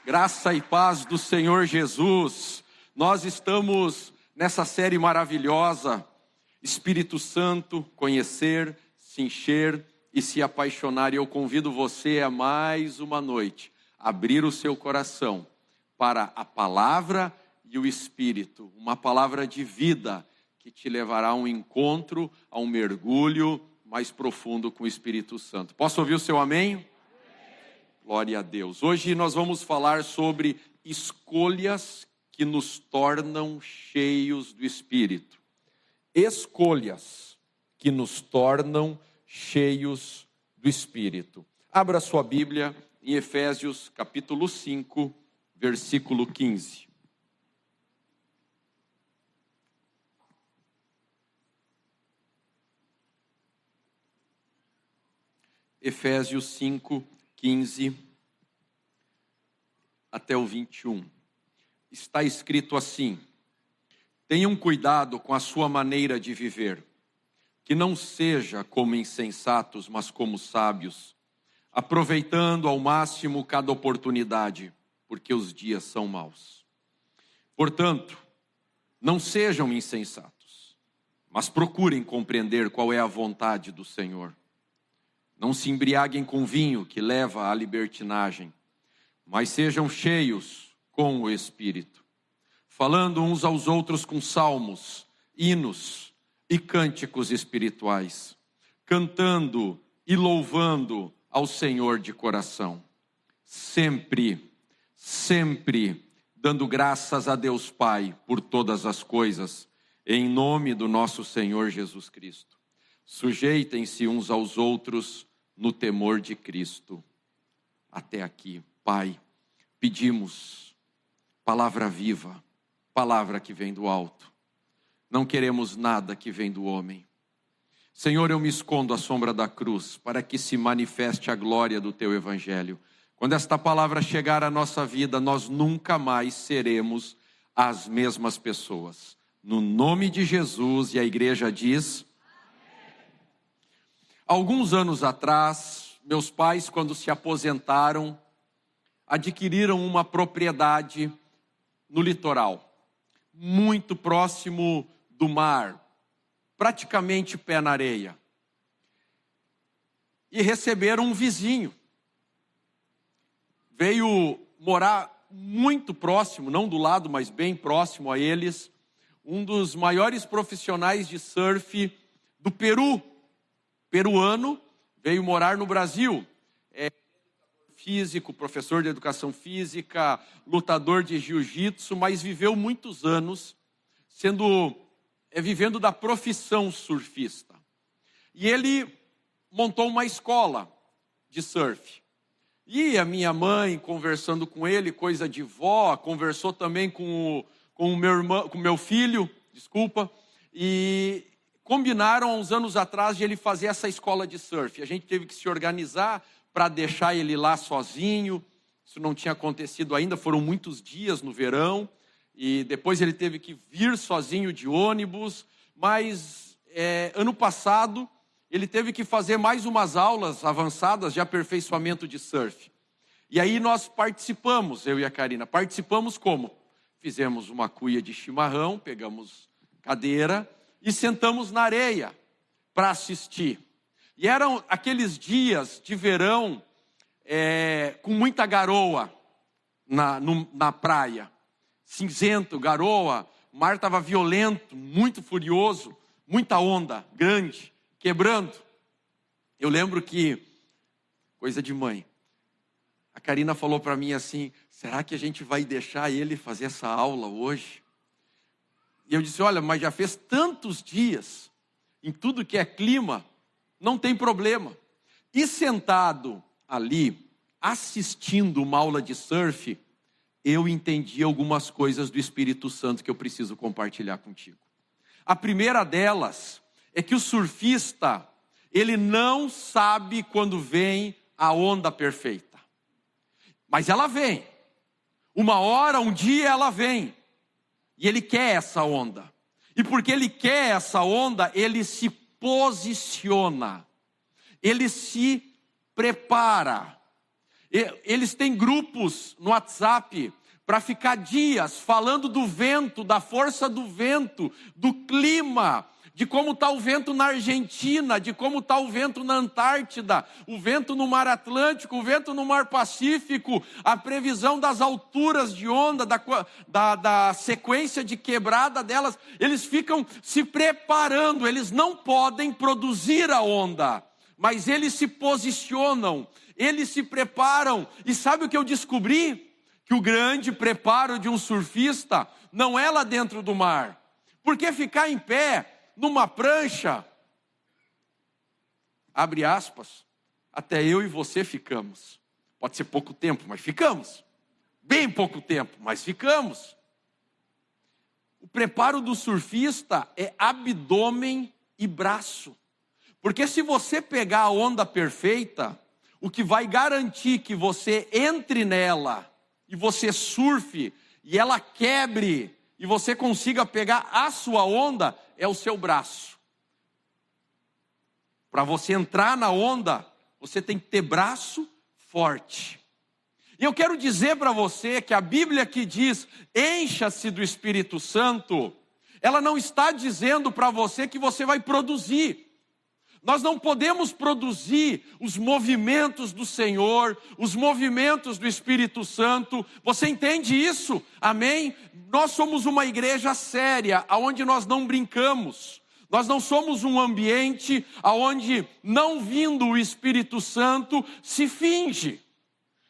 Graça e paz do Senhor Jesus. Nós estamos nessa série maravilhosa, Espírito Santo, conhecer, se encher e se apaixonar. E eu convido você a mais uma noite, abrir o seu coração para a palavra e o Espírito. Uma palavra de vida que te levará a um encontro, a um mergulho mais profundo com o Espírito Santo. Posso ouvir o seu amém? Glória a Deus. Hoje nós vamos falar sobre escolhas que nos tornam cheios do Espírito. Escolhas que nos tornam cheios do Espírito. Abra sua Bíblia em Efésios capítulo 5, versículo 15. Efésios 5, 15 até o 21. Está escrito assim: tenham cuidado com a sua maneira de viver, que não seja como insensatos, mas como sábios, aproveitando ao máximo cada oportunidade, porque os dias são maus. Portanto, não sejam insensatos, mas procurem compreender qual é a vontade do Senhor. Não se embriaguem com vinho que leva à libertinagem, mas sejam cheios com o Espírito, falando uns aos outros com salmos, hinos e cânticos espirituais, cantando e louvando ao Senhor de coração, sempre dando graças a Deus Pai por todas as coisas, em nome do nosso Senhor Jesus Cristo. Sujeitem-se uns aos outros no temor de Cristo. Até aqui, Pai, pedimos palavra viva, palavra que vem do alto. Não queremos nada que vem do homem. Senhor, eu me escondo à sombra da cruz para que se manifeste a glória do Teu Evangelho. Quando esta palavra chegar à nossa vida, nós nunca mais seremos as mesmas pessoas. No nome de Jesus, e a igreja diz... Alguns anos atrás, meus pais, quando se aposentaram, adquiriram uma propriedade no litoral, muito próximo do mar, praticamente pé na areia. E receberam um vizinho. Veio morar muito próximo, não do lado, mas bem próximo a eles, um dos maiores profissionais de surf do Peru. Peruano, veio morar no Brasil, físico, professor de educação física, lutador de jiu-jitsu, mas viveu muitos anos vivendo da profissão surfista. E ele montou uma escola de surf. E a minha mãe, conversando com ele, coisa de vó, conversou também com o meu filho, e combinaram há uns anos atrás de ele fazer essa escola de surf. A gente teve que se organizar para deixar ele lá sozinho. Isso não tinha acontecido ainda, foram muitos dias no verão. E depois ele teve que vir sozinho de ônibus. Mas ano passado ele teve que fazer mais umas aulas avançadas de aperfeiçoamento de surf. E aí nós participamos, eu e a Karina. Participamos como? Fizemos uma cuia de chimarrão, pegamos cadeira e sentamos na areia para assistir. E eram aqueles dias de verão com muita garoa na praia. Cinzento, garoa, o mar estava violento, muito furioso, muita onda grande, quebrando. Eu lembro que, coisa de mãe, a Karina falou para mim assim: será que a gente vai deixar ele fazer essa aula hoje? E eu disse: olha, mas já fez tantos dias, em tudo que é clima, não tem problema. E sentado ali, assistindo uma aula de surf, eu entendi algumas coisas do Espírito Santo que eu preciso compartilhar contigo. A primeira delas é que o surfista, ele não sabe quando vem a onda perfeita. Mas ela vem. Uma hora, um dia ela vem. E ele quer essa onda. E porque ele quer essa onda, ele se posiciona. Ele se prepara. Eles têm grupos no WhatsApp para ficar dias falando do vento, da força do vento, do clima, de como está o vento na Argentina, de como está o vento na Antártida, o vento no Mar Atlântico, o vento no Mar Pacífico, a previsão das alturas de onda, da sequência de quebrada delas. Eles ficam se preparando, eles não podem produzir a onda, mas eles se posicionam, eles se preparam. E sabe o que eu descobri? Que o grande preparo de um surfista não é lá dentro do mar. Porque ficar em pé numa prancha, abre aspas, até eu e você ficamos. Pode ser pouco tempo, mas ficamos. Bem pouco tempo, mas ficamos. O preparo do surfista é abdômen e braço. Porque se você pegar a onda perfeita, o que vai garantir que você entre nela e você surfe e ela quebre e você consiga pegar a sua onda é o seu braço. Para você entrar na onda, você tem que ter braço forte. E eu quero dizer para você que a Bíblia que diz encha-se do Espírito Santo, ela não está dizendo para você que você vai produzir. Nós não podemos produzir os movimentos do Senhor, os movimentos do Espírito Santo. Você entende isso? Amém? Nós somos uma igreja séria, onde nós não brincamos. Nós não somos um ambiente onde, não vindo o Espírito Santo, se finge.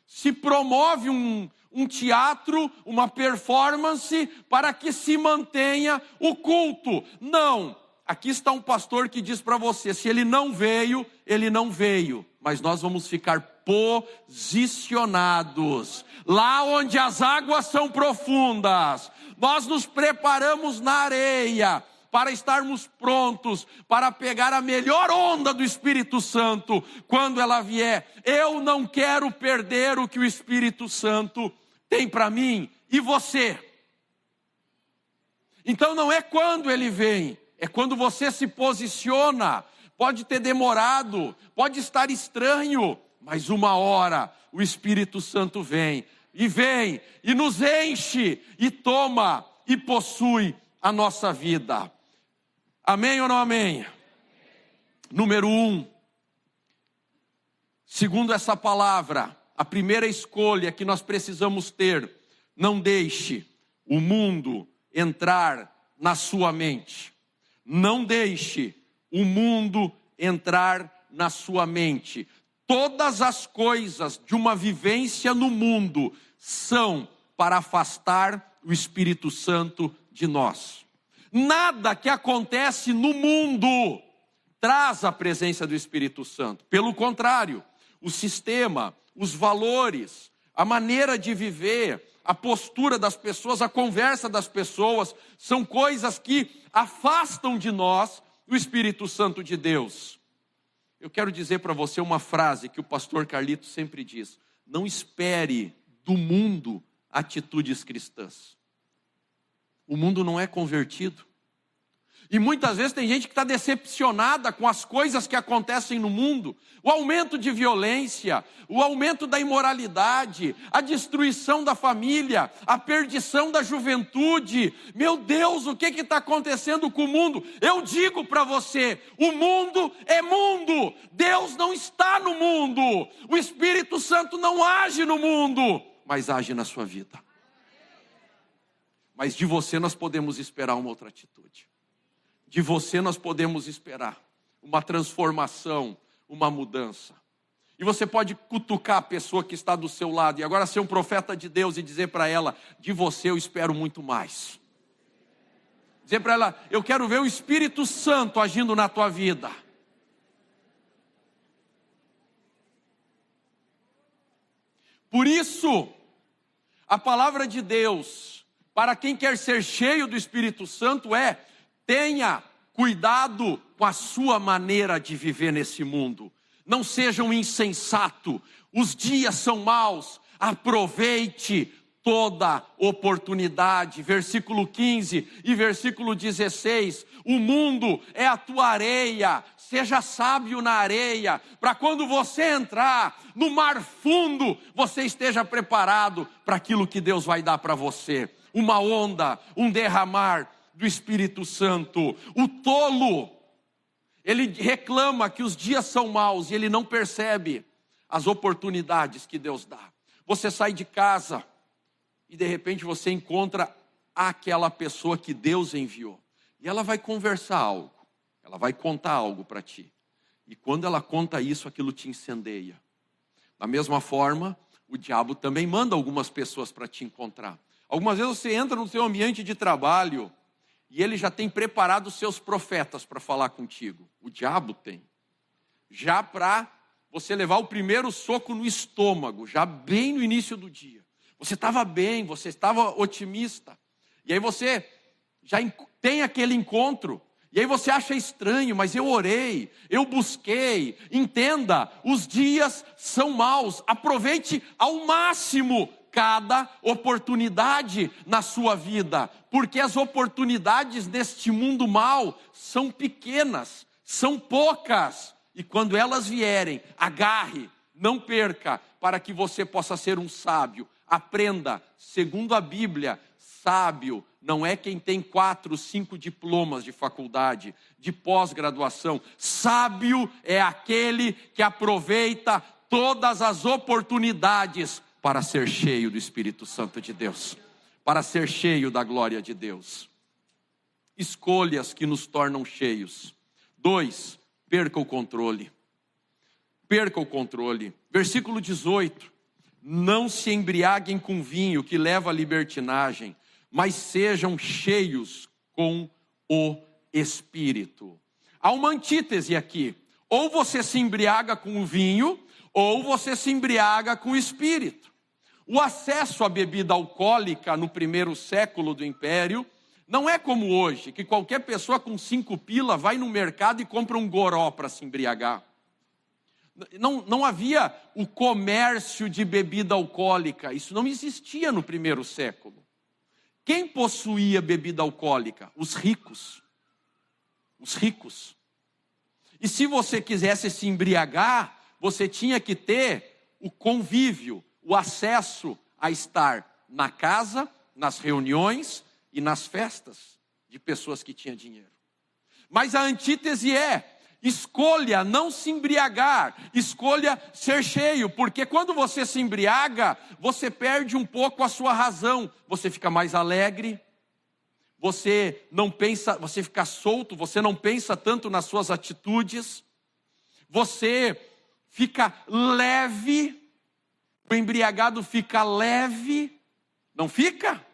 Se promove um teatro, uma performance, para que se mantenha o culto. Não. Aqui está um pastor que diz para você, se ele não veio, ele não veio. Mas nós vamos ficar posicionados. Lá onde as águas são profundas. Nós nos preparamos na areia para estarmos prontos para pegar a melhor onda do Espírito Santo quando ela vier. Eu não quero perder o que o Espírito Santo tem para mim. E você? Então não é quando ele vem. É quando você se posiciona. Pode ter demorado, pode estar estranho, mas uma hora o Espírito Santo vem e nos enche, e toma e possui a nossa vida. Amém ou não amém? Número 1, segundo essa palavra, a primeira escolha que nós precisamos ter: não deixe o mundo entrar na sua mente. Não deixe o mundo entrar na sua mente. Todas as coisas de uma vivência no mundo são para afastar o Espírito Santo de nós. Nada que acontece no mundo traz a presença do Espírito Santo. Pelo contrário, o sistema, os valores, a maneira de viver, a postura das pessoas, a conversa das pessoas, são coisas que afastam de nós o Espírito Santo de Deus. Eu quero dizer para você uma frase que o pastor Carlito sempre diz: não espere do mundo atitudes cristãs. O mundo não é convertido. E muitas vezes tem gente que está decepcionada com as coisas que acontecem no mundo. O aumento de violência, o aumento da imoralidade, a destruição da família, a perdição da juventude. Meu Deus, o que está acontecendo com o mundo? Eu digo para você, o mundo é mundo. Deus não está no mundo. O Espírito Santo não age no mundo, mas age na sua vida. Mas de você nós podemos esperar uma outra atitude. De você nós podemos esperar uma transformação, uma mudança. E você pode cutucar a pessoa que está do seu lado e agora ser um profeta de Deus e dizer para ela: de você eu espero muito mais. Dizer para ela: eu quero ver o Espírito Santo agindo na tua vida. Por isso, a palavra de Deus, para quem quer ser cheio do Espírito Santo, é: tenha cuidado com a sua maneira de viver nesse mundo. Não seja um insensato. Os dias são maus. Aproveite toda oportunidade. Versículo 15 e versículo 16. O mundo é a tua areia, seja sábio na areia, para quando você entrar no mar fundo, você esteja preparado para aquilo que Deus vai dar para você. Uma onda, um derramar do Espírito Santo. O tolo, ele reclama que os dias são maus e ele não percebe as oportunidades que Deus dá. Você sai de casa e de repente você encontra aquela pessoa que Deus enviou. E ela vai conversar algo, ela vai contar algo para ti. E quando ela conta isso, aquilo te incendeia. Da mesma forma, o diabo também manda algumas pessoas para te encontrar. Algumas vezes você entra no seu ambiente de trabalho e ele já tem preparado os seus profetas para falar contigo. O diabo tem. Já para você levar o primeiro soco no estômago, já bem no início do dia. Você estava bem, você estava otimista. E aí você já tem aquele encontro. E aí você acha estranho, mas eu orei, eu busquei. Entenda, os dias são maus. Aproveite ao máximo cada oportunidade na sua vida. Porque as oportunidades neste mundo mau são pequenas, são poucas. E quando elas vierem, agarre, não perca, para que você possa ser um sábio. Aprenda, segundo a Bíblia, sábio não é quem tem 4, 5 diplomas de faculdade, de pós-graduação. Sábio é aquele que aproveita todas as oportunidades para ser cheio do Espírito Santo de Deus, para ser cheio da glória de Deus. Escolhas que nos tornam cheios. 2, perca o controle. Perca o controle. Versículo 18. Não se embriaguem com vinho que leva à libertinagem, mas sejam cheios com o Espírito. Há uma antítese aqui. Ou você se embriaga com o vinho, ou você se embriaga com o Espírito. O acesso à bebida alcoólica no primeiro século do Império não é como hoje, que qualquer pessoa com 5 pila vai no mercado e compra um goró para se embriagar. Não havia o comércio de bebida alcoólica, isso não existia no primeiro século. Quem possuía bebida alcoólica? Os ricos. Os ricos. E se você quisesse se embriagar, você tinha que ter o convívio, o acesso a estar na casa, nas reuniões e nas festas de pessoas que tinham dinheiro. Mas a antítese é: escolha não se embriagar, escolha ser cheio, porque quando você se embriaga, você perde um pouco a sua razão, você fica mais alegre, você não pensa, você fica solto, você não pensa tanto nas suas atitudes, você fica leve, o embriagado fica leve, não fica?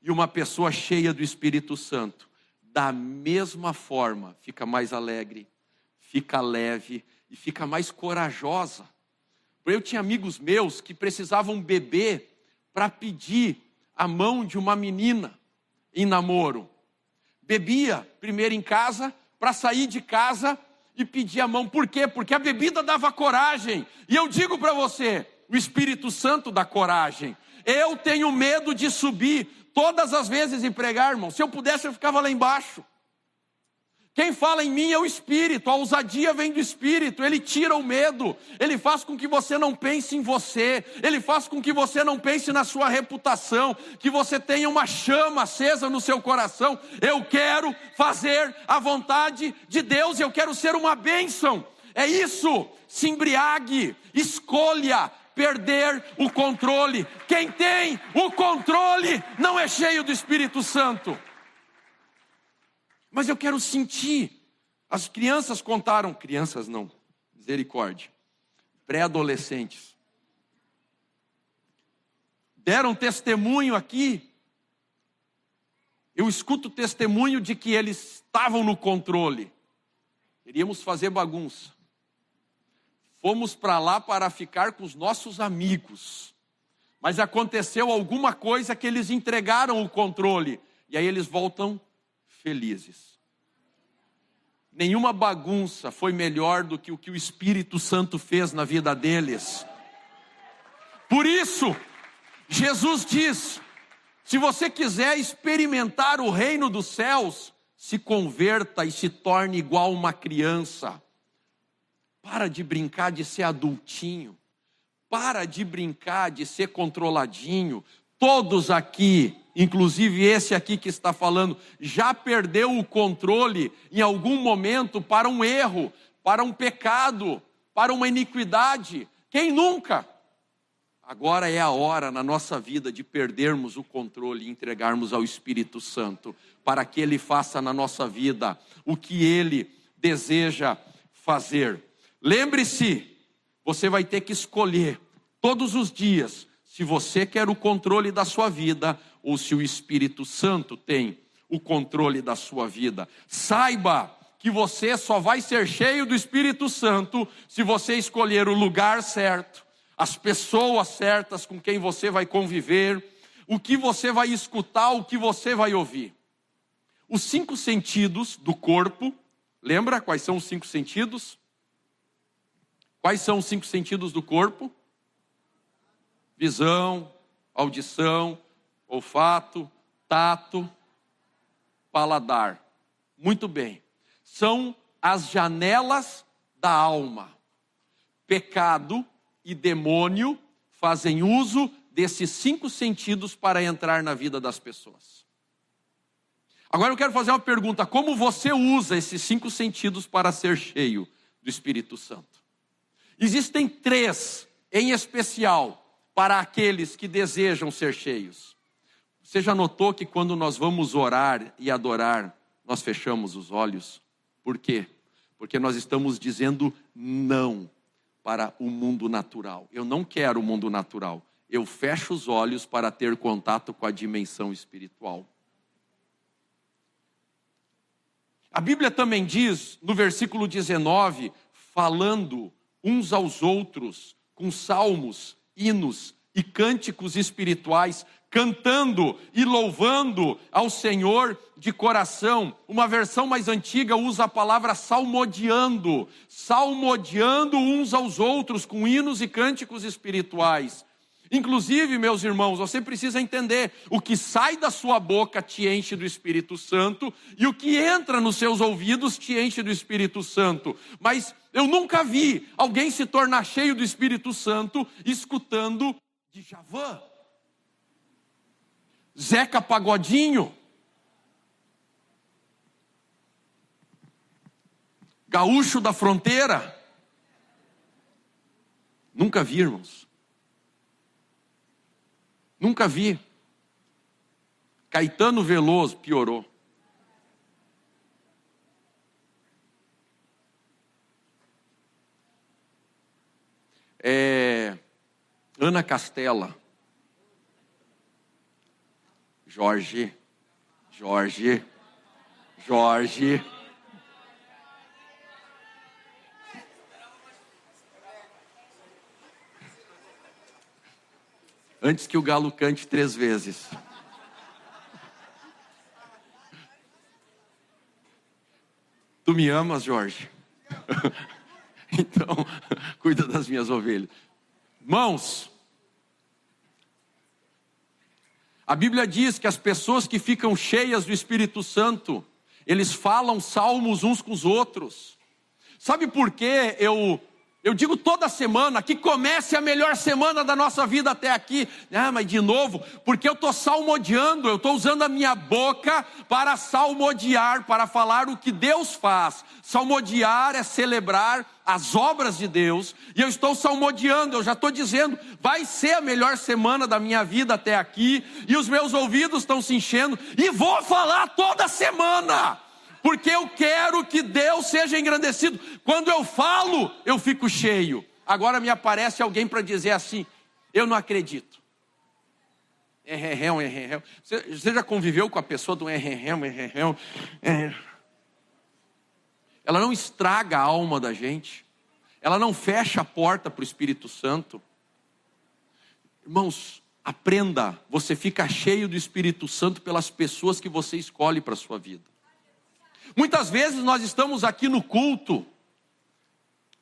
E uma pessoa cheia do Espírito Santo, da mesma forma, fica mais alegre, fica leve e fica mais corajosa. Eu tinha amigos meus que precisavam beber para pedir a mão de uma menina em namoro. Bebia primeiro em casa, para sair de casa e pedir a mão. Por quê? Porque a bebida dava coragem. E eu digo para você, o Espírito Santo dá coragem. Eu tenho medo de subir todas as vezes e pregar, irmão. Se eu pudesse, eu ficava lá embaixo. Quem fala em mim é o Espírito, a ousadia vem do Espírito, ele tira o medo, ele faz com que você não pense em você, ele faz com que você não pense na sua reputação, que você tenha uma chama acesa no seu coração. Eu quero fazer a vontade de Deus, eu quero ser uma bênção. É isso, se embriague, escolha perder o controle. Quem tem o controle não é cheio do Espírito Santo. Mas eu quero sentir. As crianças contaram, crianças não, misericórdia, pré-adolescentes, deram testemunho aqui. Eu escuto testemunho de que eles estavam no controle. Queríamos fazer bagunça. Fomos para lá para ficar com os nossos amigos. Mas aconteceu alguma coisa que eles entregaram o controle. E aí eles voltam felizes. Nenhuma bagunça foi melhor do que o que o Espírito Santo fez na vida deles. Por isso, Jesus diz: se você quiser experimentar o reino dos céus, se converta e se torne igual uma criança. Para de brincar de ser adultinho. Para de brincar de ser controladinho. Todos aqui, inclusive esse aqui que está falando, já perdeu o controle em algum momento para um erro, para um pecado, para uma iniquidade. Quem nunca? Agora é a hora na nossa vida de perdermos o controle e entregarmos ao Espírito Santo, para que Ele faça na nossa vida o que Ele deseja fazer. Lembre-se, você vai ter que escolher todos os dias se você quer o controle da sua vida ou se o Espírito Santo tem o controle da sua vida. Saiba que você só vai ser cheio do Espírito Santo se você escolher o lugar certo, as pessoas certas com quem você vai conviver, o que você vai escutar, o que você vai ouvir. Os 5 sentidos do corpo, lembra quais são os 5 sentidos? Quais são os 5 sentidos do corpo? Visão, audição, olfato, tato, paladar. Muito bem. São as janelas da alma. Pecado e demônio fazem uso desses 5 sentidos para entrar na vida das pessoas. Agora eu quero fazer uma pergunta: como você usa esses 5 sentidos para ser cheio do Espírito Santo? Existem 3 em especial para aqueles que desejam ser cheios. Você já notou que quando nós vamos orar e adorar, nós fechamos os olhos? Por quê? Porque nós estamos dizendo não para o mundo natural. Eu não quero o mundo natural. Eu fecho os olhos para ter contato com a dimensão espiritual. A Bíblia também diz, no versículo 19, falando uns aos outros, com salmos, hinos e cânticos espirituais, cantando e louvando ao Senhor de coração. Uma versão mais antiga usa a palavra salmodiando, salmodiando uns aos outros com hinos e cânticos espirituais. Inclusive, meus irmãos, você precisa entender, o que sai da sua boca te enche do Espírito Santo, e o que entra nos seus ouvidos te enche do Espírito Santo. Mas eu nunca vi alguém se tornar cheio do Espírito Santo escutando Djavan, Zeca Pagodinho, Gaúcho da Fronteira. Nunca vi, irmãos. Nunca vi. Caetano Veloso piorou. Ana Castela. Jorge. Antes que o galo cante 3 vezes. Tu me amas, Jorge? Então, cuida das minhas ovelhas. Irmãos, a Bíblia diz que as pessoas que ficam cheias do Espírito Santo, eles falam salmos uns com os outros. Sabe por quê? Eu digo toda semana que comece a melhor semana da nossa vida até aqui. Mas de novo, porque eu estou salmodiando, eu estou usando a minha boca para salmodiar, para falar o que Deus faz. Salmodiar é celebrar as obras de Deus, e eu estou salmodiando, eu já estou dizendo, vai ser a melhor semana da minha vida até aqui, e os meus ouvidos estão se enchendo, e vou falar toda semana, porque eu quero que Deus seja engrandecido. Quando eu falo, eu fico cheio. Agora me aparece alguém para dizer assim: eu não acredito. Você já conviveu com a pessoa do Ela não estraga a alma da gente. Ela não fecha a porta para o Espírito Santo. Irmãos, aprenda. Você fica cheio do Espírito Santo pelas pessoas que você escolhe para a sua vida. Muitas vezes nós estamos aqui no culto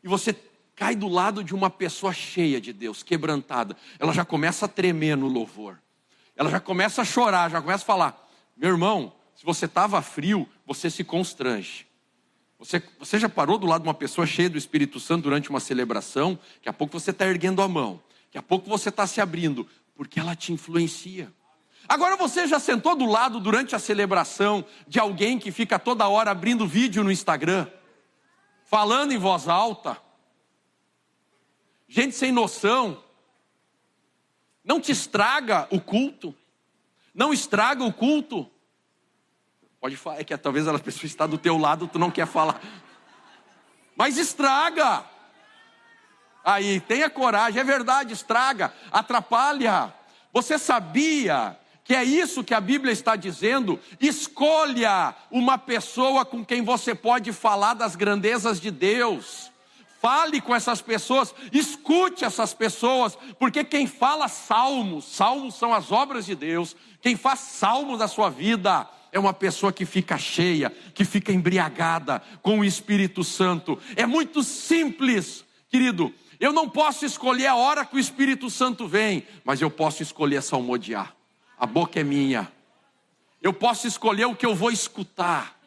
e você cai do lado de uma pessoa cheia de Deus, quebrantada, ela já começa a tremer no louvor. Ela já começa a chorar, já começa a falar: meu irmão, se você estava frio, você se constrange. Você já parou do lado de uma pessoa cheia do Espírito Santo durante uma celebração? Daqui a pouco você está erguendo a mão. Daqui a pouco você está se abrindo, porque ela te influencia. Agora você já sentou do lado durante a celebração de alguém que fica toda hora abrindo vídeo no Instagram, falando em voz alta? Gente sem noção. Não te estraga o culto? Não estraga o culto? Pode falar, é que talvez a pessoa está do teu lado, tu não quer falar. Mas estraga. Aí, tenha coragem, é verdade, estraga, atrapalha. Você sabia que é isso que a Bíblia está dizendo? Escolha uma pessoa com quem você pode falar das grandezas de Deus. Fale com essas pessoas, escute essas pessoas, porque quem fala salmos são as obras de Deus. Quem faz salmos da sua vida é uma pessoa que fica cheia, que fica embriagada com o Espírito Santo. É muito simples, querido. Eu não posso escolher a hora que o Espírito Santo vem, mas eu posso escolher salmodiar. A boca é minha. Eu posso escolher o que eu vou escutar.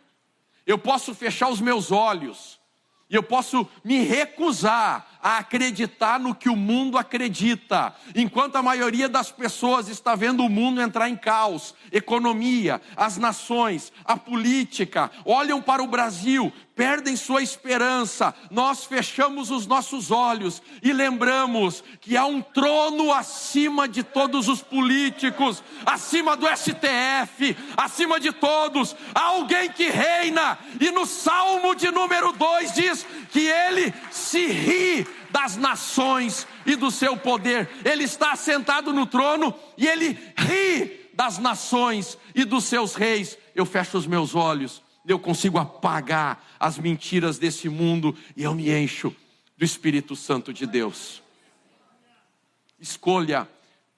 Eu posso fechar os meus olhos. E eu posso me recusar a acreditar no que o mundo acredita. Enquanto a maioria das pessoas está vendo o mundo entrar em caos, economia, as nações, a política, olham para o Brasil, perdem sua esperança. Nós fechamos os nossos olhos e lembramos que há um trono acima de todos os políticos, acima do STF, acima de todos. Há alguém que reina, e no Salmo de número 2 diz que ele se ri das nações e do seu poder. Ele está sentado no trono e ele ri das nações e dos seus reis. Eu fecho os meus olhos, eu consigo apagar as mentiras desse mundo e eu me encho do Espírito Santo de Deus. Escolha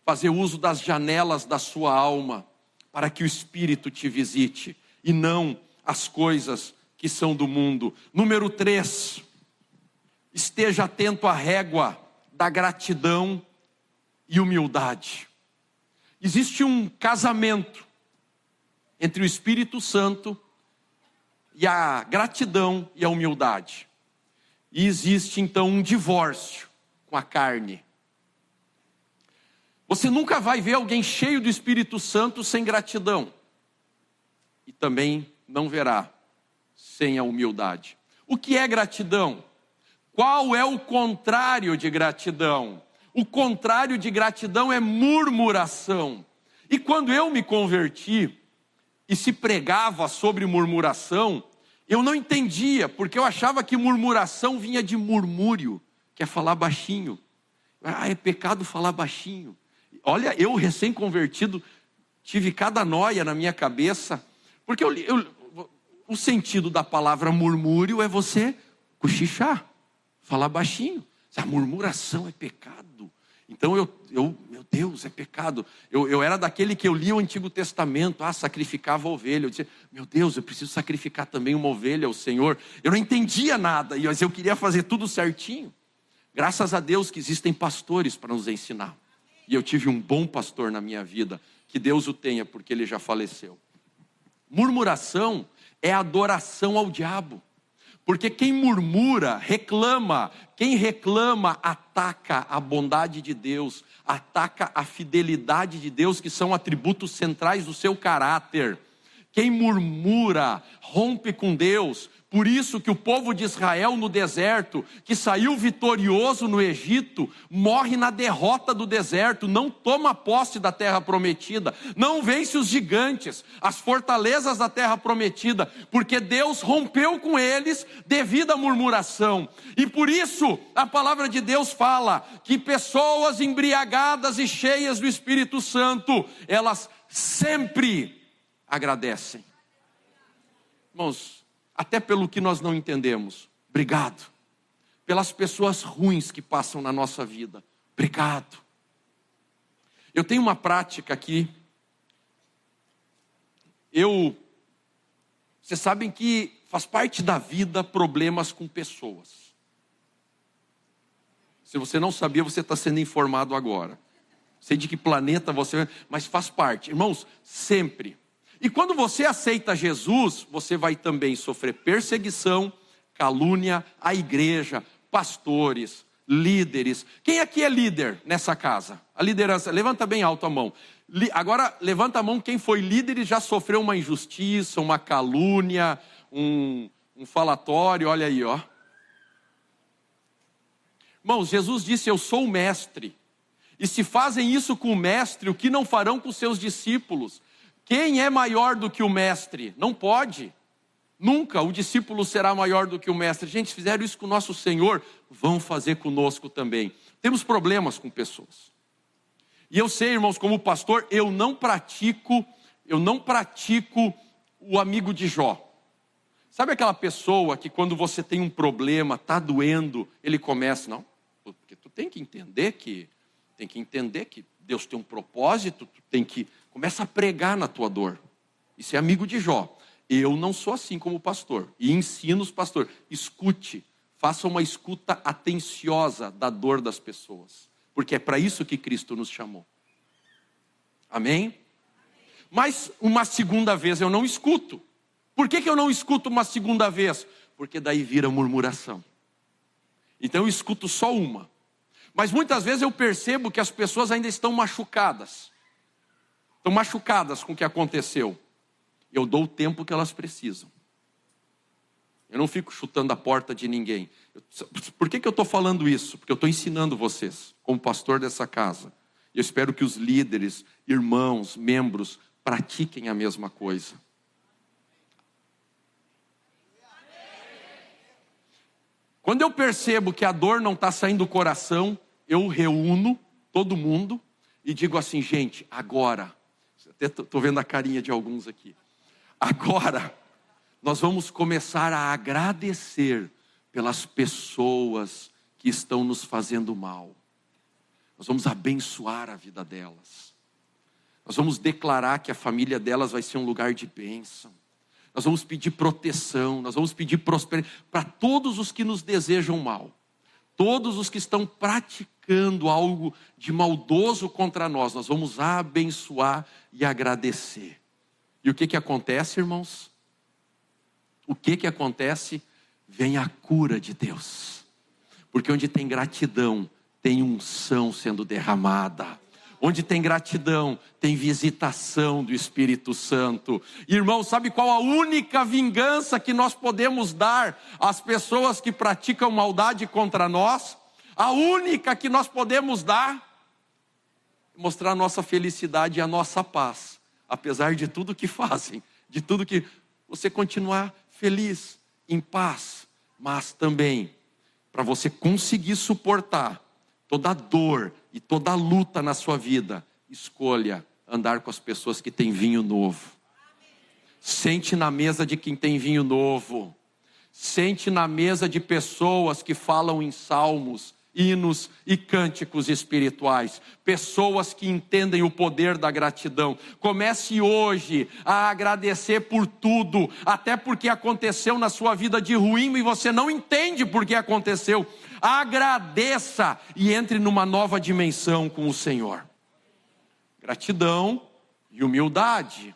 fazer uso das janelas da sua alma para que o Espírito te visite e não as coisas que são do mundo. Número 3, esteja atento à régua da gratidão e humildade. Existe um casamento entre o Espírito Santo e a gratidão e a humildade. E existe então um divórcio com a carne. Você nunca vai ver alguém cheio do Espírito Santo sem gratidão. E também não verá sem a humildade. O que é gratidão? Qual é o contrário de gratidão? O contrário de gratidão é murmuração. E quando eu me converti e se pregava sobre murmuração, eu não entendia, porque eu achava que murmuração vinha de murmúrio, que é falar baixinho. Ah, é pecado falar baixinho. Olha, eu recém-convertido, tive cada noia na minha cabeça, porque o sentido da palavra murmúrio é você cochichar, falar baixinho. A murmuração é pecado. Então meu Deus, é pecado. Eu era daquele que eu lia o Antigo Testamento, sacrificava ovelha. Eu dizia, meu Deus, eu preciso sacrificar também uma ovelha ao Senhor. Eu não entendia nada, mas eu queria fazer tudo certinho. Graças a Deus que existem pastores para nos ensinar. E eu tive um bom pastor na minha vida, que Deus o tenha, porque ele já faleceu. Murmuração é adoração ao diabo. Porque quem murmura, reclama. Quem reclama, ataca a bondade de Deus, ataca a fidelidade de Deus, que são atributos centrais do seu caráter. Quem murmura, rompe com Deus. Por isso que o povo de Israel no deserto, que saiu vitorioso no Egito, morre na derrota do deserto, não toma posse da terra prometida, não vence os gigantes, as fortalezas da terra prometida, porque Deus rompeu com eles devido à murmuração. E por isso a palavra de Deus fala que pessoas embriagadas e cheias do Espírito Santo, elas sempre agradecem. Irmãos, até pelo que nós não entendemos, obrigado. Pelas pessoas ruins que passam na nossa vida, obrigado. Eu tenho uma prática aqui. Vocês sabem que faz parte da vida problemas com pessoas. Se você não sabia, você está sendo informado agora. Sei de que planeta você, mas faz parte. Irmãos, sempre. E quando você aceita Jesus, você vai também sofrer perseguição, calúnia, a igreja, pastores, líderes. Quem aqui é líder nessa casa? A liderança, levanta bem alto a mão. Agora, levanta a mão quem foi líder e já sofreu uma injustiça, uma calúnia, um falatório, olha aí, ó. Irmãos, Jesus disse, eu sou o mestre. E se fazem isso com o mestre, o que não farão com seus discípulos? Quem é maior do que o mestre? Não pode. Nunca o discípulo será maior do que o mestre. Gente, fizeram isso com o nosso Senhor, vão fazer conosco também. Temos problemas com pessoas. E eu sei, irmãos, como pastor, eu não pratico o amigo de Jó. Sabe aquela pessoa que quando você tem um problema, está doendo, ele começa, não, porque tu tem que entender que Deus tem um propósito, tu tem que, começa a pregar na tua dor. Isso é amigo de Jó. Eu não sou assim como pastor, e ensino os pastores, escute, faça uma escuta atenciosa da dor das pessoas, porque é para isso que Cristo nos chamou. Amém? Mas uma segunda vez eu não escuto. Por que eu não escuto uma segunda vez? Porque daí vira murmuração. Então eu escuto só uma. Mas muitas vezes eu percebo que as pessoas ainda estão machucadas. Estão machucadas com o que aconteceu. Eu dou o tempo que elas precisam. Eu não fico chutando a porta de ninguém. Por que eu estou falando isso? Porque eu estou ensinando vocês, como pastor dessa casa. E eu espero que os líderes, irmãos, membros, pratiquem a mesma coisa. Quando eu percebo que a dor não está saindo do coração, eu reúno todo mundo e digo assim, gente, agora, até estou vendo a carinha de alguns aqui, agora nós vamos começar a agradecer pelas pessoas que estão nos fazendo mal. Nós vamos abençoar a vida delas. Nós vamos declarar que a família delas vai ser um lugar de bênção. Nós vamos pedir proteção, nós vamos pedir prosperidade para todos os que nos desejam mal. Todos os que estão praticando algo de maldoso contra nós, nós vamos abençoar e agradecer. E o que acontece, irmãos? O que acontece? Vem a cura de Deus. Porque onde tem gratidão, tem unção sendo derramada. Onde tem gratidão, tem visitação do Espírito Santo. Irmão, sabe qual a única vingança que nós podemos dar às pessoas que praticam maldade contra nós? A única que nós podemos dar? Mostrar a nossa felicidade e a nossa paz. Apesar de tudo que fazem, de tudo que... Você continuar feliz, em paz. Mas também, para você conseguir suportar toda a dor e toda a luta na sua vida, escolha andar com as pessoas que têm vinho novo. Sente na mesa de quem tem vinho novo. Sente na mesa de pessoas que falam em salmos, hinos e cânticos espirituais. Pessoas que entendem o poder da gratidão. Comece hoje a agradecer por tudo, até porque aconteceu na sua vida de ruim e você não entende por que aconteceu. Agradeça e entre numa nova dimensão com o Senhor. Gratidão e humildade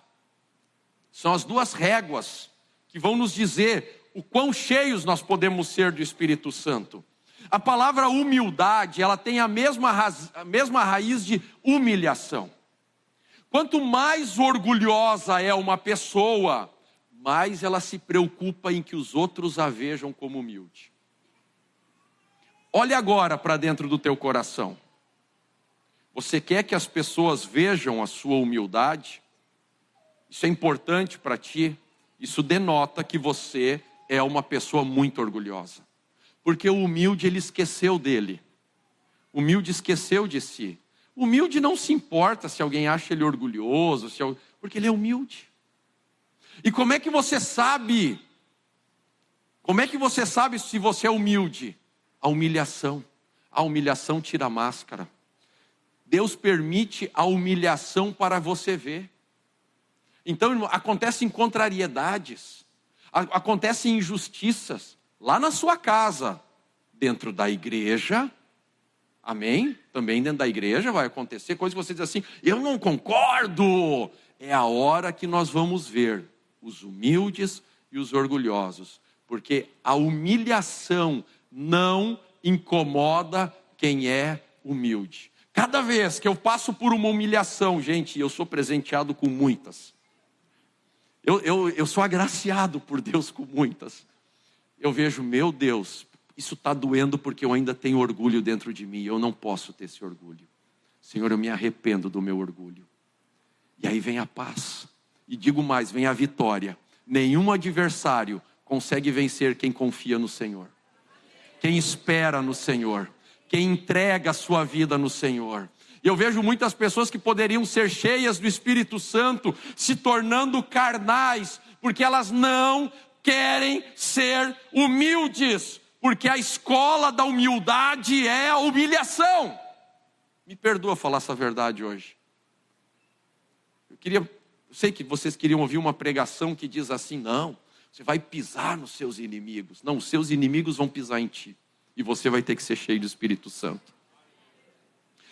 são as duas réguas que vão nos dizer o quão cheios nós podemos ser do Espírito Santo. A palavra humildade, ela tem a mesma raiz de humilhação. Quanto mais orgulhosa é uma pessoa, mais ela se preocupa em que os outros a vejam como humilde. Olhe agora para dentro do teu coração. Você quer que as pessoas vejam a sua humildade? Isso é importante para ti? Isso denota que você é uma pessoa muito orgulhosa. Porque o humilde, ele esqueceu dele. O humilde esqueceu de si. O humilde não se importa se alguém acha ele orgulhoso, porque ele é humilde. E como é que você sabe? Como é que você sabe se você é humilde? A humilhação. A humilhação tira a máscara. Deus permite a humilhação para você ver. Então, irmão, acontecem contrariedades. Acontecem injustiças. Lá na sua casa, dentro da igreja Amém? Também dentro da igreja vai acontecer coisas que você diz assim, eu não concordo. É a hora que nós vamos ver os humildes e os orgulhosos. Porque a humilhação não incomoda quem é humilde. Cada vez que eu passo por uma humilhação, gente, eu sou presenteado com muitas. Eu sou agraciado por Deus com muitas. Eu vejo, meu Deus, isso está doendo porque eu ainda tenho orgulho dentro de mim. Eu não posso ter esse orgulho. Senhor, eu me arrependo do meu orgulho. E aí vem a paz. E digo mais, vem a vitória. Nenhum adversário consegue vencer quem confia no Senhor. Quem espera no Senhor. Quem entrega a sua vida no Senhor. E eu vejo muitas pessoas que poderiam ser cheias do Espírito Santo se tornando carnais, porque elas não querem ser humildes, porque a escola da humildade é a humilhação. Me perdoa falar essa verdade hoje. Eu sei que vocês queriam ouvir uma pregação que diz assim, não, você vai pisar nos seus inimigos. Não, os seus inimigos vão pisar em ti. E você vai ter que ser cheio do Espírito Santo.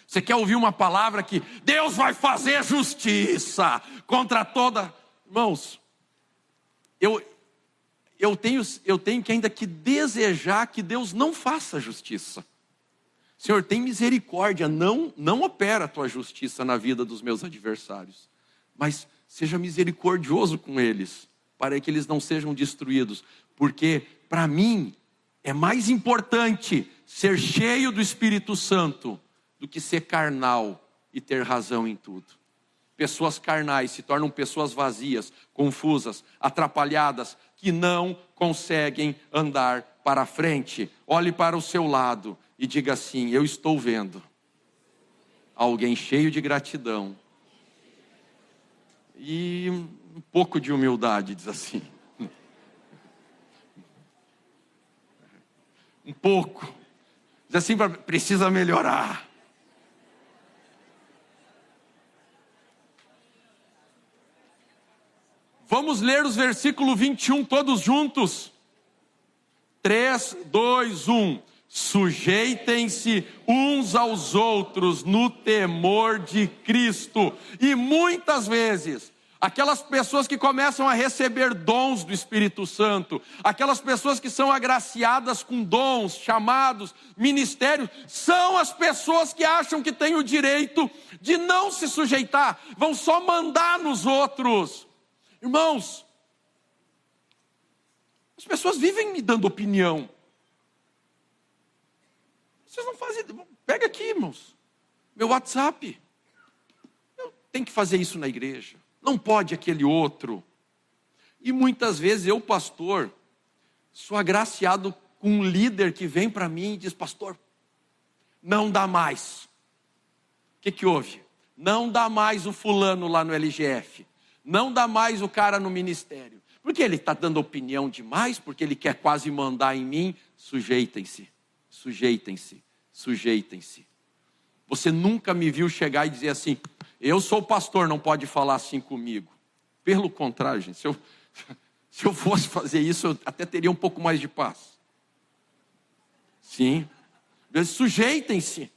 Você quer ouvir uma palavra que Deus vai fazer justiça contra toda... Irmãos, eu tenho que ainda que desejar que Deus não faça justiça. Senhor, tem misericórdia, não opera a tua justiça na vida dos meus adversários. Mas seja misericordioso com eles, para que eles não sejam destruídos. Porque, para mim, é mais importante ser cheio do Espírito Santo do que ser carnal e ter razão em tudo. Pessoas carnais se tornam pessoas vazias, confusas, atrapalhadas, que não conseguem andar para frente. Olhe para o seu lado e diga assim, eu estou vendo alguém cheio de gratidão e um pouco de humildade, diz assim. Um pouco. Diz assim, precisa melhorar. Vamos ler os versículos 21 todos juntos. 3, 2, 1. Sujeitem-se uns aos outros no temor de Cristo. E muitas vezes, aquelas pessoas que começam a receber dons do Espírito Santo, aquelas pessoas que são agraciadas com dons, chamados, ministérios, são as pessoas que acham que têm o direito de não se sujeitar, vão só mandar nos outros. Irmãos, as pessoas vivem me dando opinião. Vocês não fazem... Pega aqui, irmãos, meu WhatsApp. Eu tenho que fazer isso na igreja. Não pode aquele outro. E muitas vezes eu, pastor, sou agraciado com um líder que vem para mim e diz, pastor, não dá mais. O que houve? Não dá mais o fulano lá no LGF. Não dá mais o cara no ministério. Porque ele está dando opinião demais, porque ele quer quase mandar em mim. Sujeitem-se, sujeitem-se, sujeitem-se. Você nunca me viu chegar e dizer assim, eu sou pastor, não pode falar assim comigo. Pelo contrário, gente, se eu fosse fazer isso, eu até teria um pouco mais de paz. Sim. Sujeitem-se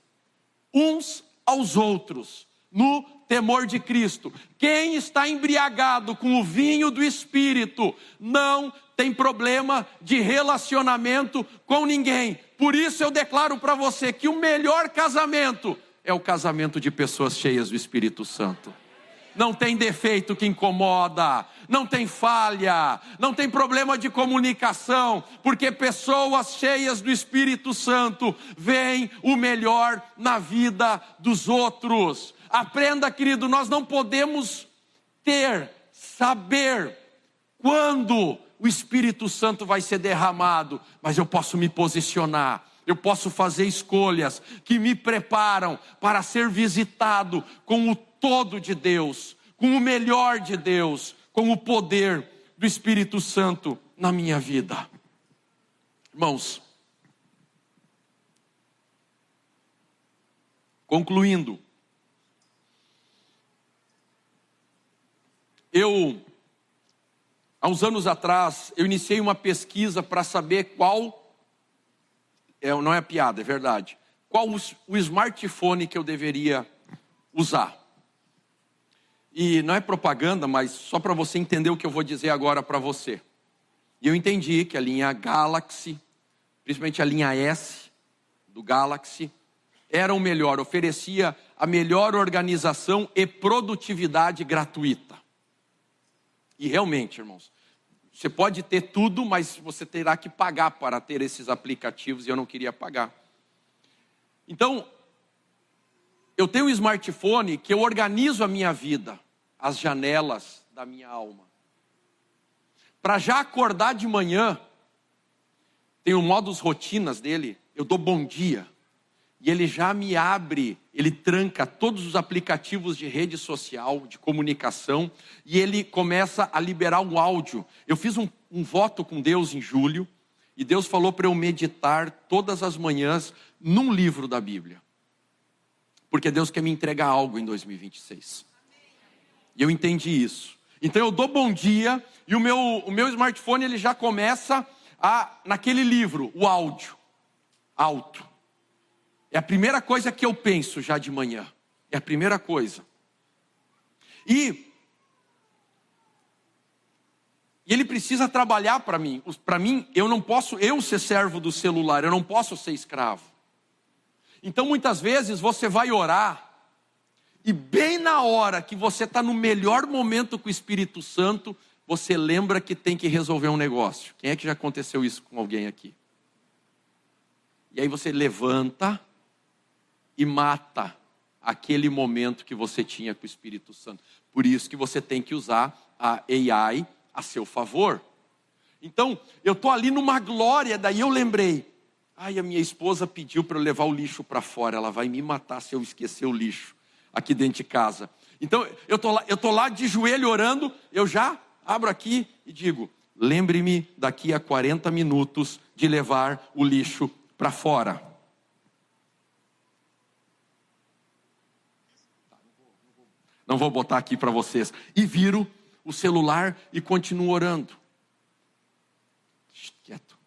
uns aos outros, no temor de Cristo. Quem está embriagado com o vinho do Espírito, não tem problema de relacionamento com ninguém. Por isso eu declaro para você que o melhor casamento é o casamento de pessoas cheias do Espírito Santo. Não tem defeito que incomoda, não tem falha, não tem problema de comunicação, porque pessoas cheias do Espírito Santo veem o melhor na vida dos outros. Aprenda, querido, nós não podemos saber quando o Espírito Santo vai ser derramado, mas eu posso me posicionar. Eu posso fazer escolhas que me preparam para ser visitado com o todo de Deus, com o melhor de Deus, com o poder do Espírito Santo na minha vida. Irmãos, concluindo, há uns anos atrás, eu iniciei uma pesquisa para saber não é piada, é verdade, qual o smartphone que eu deveria usar. E não é propaganda, mas só para você entender o que eu vou dizer agora para você. E eu entendi que a linha Galaxy, principalmente a linha S do Galaxy, era o melhor, oferecia a melhor organização e produtividade gratuita. E realmente, irmãos, você pode ter tudo, mas você terá que pagar para ter esses aplicativos, e eu não queria pagar. Então, eu tenho um smartphone que eu organizo a minha vida, as janelas da minha alma. Para já acordar de manhã, tem o modos rotinas dele, eu dou bom dia. E ele já me abre, ele tranca todos os aplicativos de rede social, de comunicação, e ele começa a liberar um áudio. Eu fiz um voto com Deus em julho, e Deus falou para eu meditar todas as manhãs num livro da Bíblia. Porque Deus quer me entregar algo em 2026. E eu entendi isso. Então eu dou bom dia, e o meu smartphone ele já começa naquele livro, o áudio, alto. É a primeira coisa que eu penso já de manhã. É a primeira coisa. E ele precisa trabalhar para mim. Para mim, eu não posso ser servo do celular, eu não posso ser escravo. Então muitas vezes você vai orar, e bem na hora que você está no melhor momento com o Espírito Santo, você lembra que tem que resolver um negócio. Quem é que já aconteceu isso com alguém aqui? E aí você levanta e mata aquele momento que você tinha com o Espírito Santo. Por isso que você tem que usar a AI a seu favor. Então, eu estou ali numa glória, daí eu lembrei. A minha esposa pediu para eu levar o lixo para fora, ela vai me matar se eu esquecer o lixo aqui dentro de casa. Então, eu tô lá de joelho orando, eu já abro aqui e digo, lembre-me daqui a 40 minutos de levar o lixo para fora. Não vou botar aqui para vocês. E viro o celular e continuo orando. Quieto.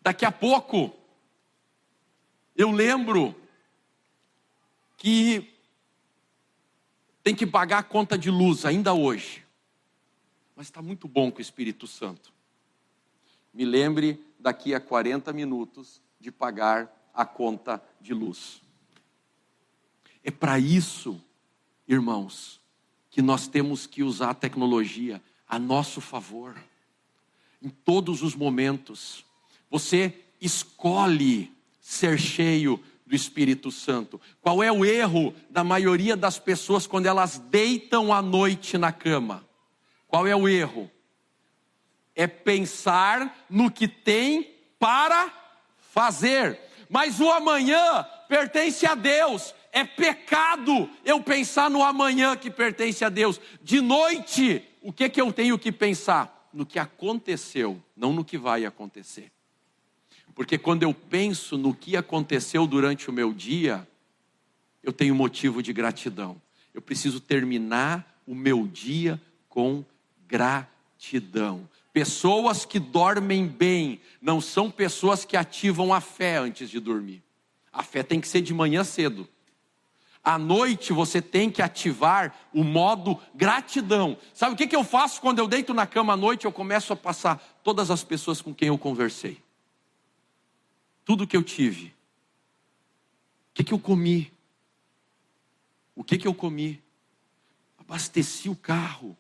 Daqui a pouco, eu lembro que tem que pagar a conta de luz ainda hoje. Mas está muito bom com o Espírito Santo. Me lembre daqui a 40 minutos de pagar a conta de luz. É para isso, irmãos, que nós temos que usar a tecnologia a nosso favor. Em todos os momentos. Você escolhe ser cheio do Espírito Santo. Qual é o erro da maioria das pessoas quando elas deitam à noite na cama? Qual é o erro? É pensar no que tem para fazer. Mas o amanhã pertence a Deus. É pecado eu pensar no amanhã que pertence a Deus. De noite, o que eu tenho que pensar? No que aconteceu, não no que vai acontecer. Porque quando eu penso no que aconteceu durante o meu dia, eu tenho motivo de gratidão. Eu preciso terminar o meu dia com gratidão. Pessoas que dormem bem não são pessoas que ativam a fé antes de dormir. A fé tem que ser de manhã cedo. À noite você tem que ativar o modo gratidão. Sabe o que eu faço quando eu deito na cama à noite? Eu começo a passar todas as pessoas com quem eu conversei. Tudo que eu tive. O que eu comi? O que eu comi? Abasteci o carro.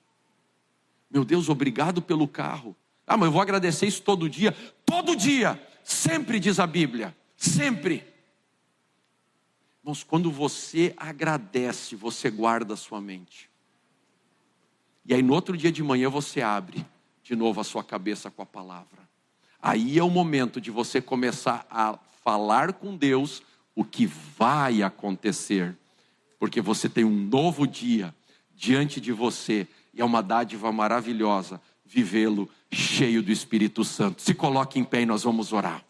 Meu Deus, obrigado pelo carro. Mas eu vou agradecer isso todo dia. Todo dia, sempre diz a Bíblia. Sempre. Irmãos, quando você agradece, você guarda a sua mente. E aí no outro dia de manhã você abre de novo a sua cabeça com a palavra. Aí é o momento de você começar a falar com Deus o que vai acontecer. Porque você tem um novo dia diante de você. E é uma dádiva maravilhosa vivê-lo cheio do Espírito Santo. Se coloque em pé e nós vamos orar.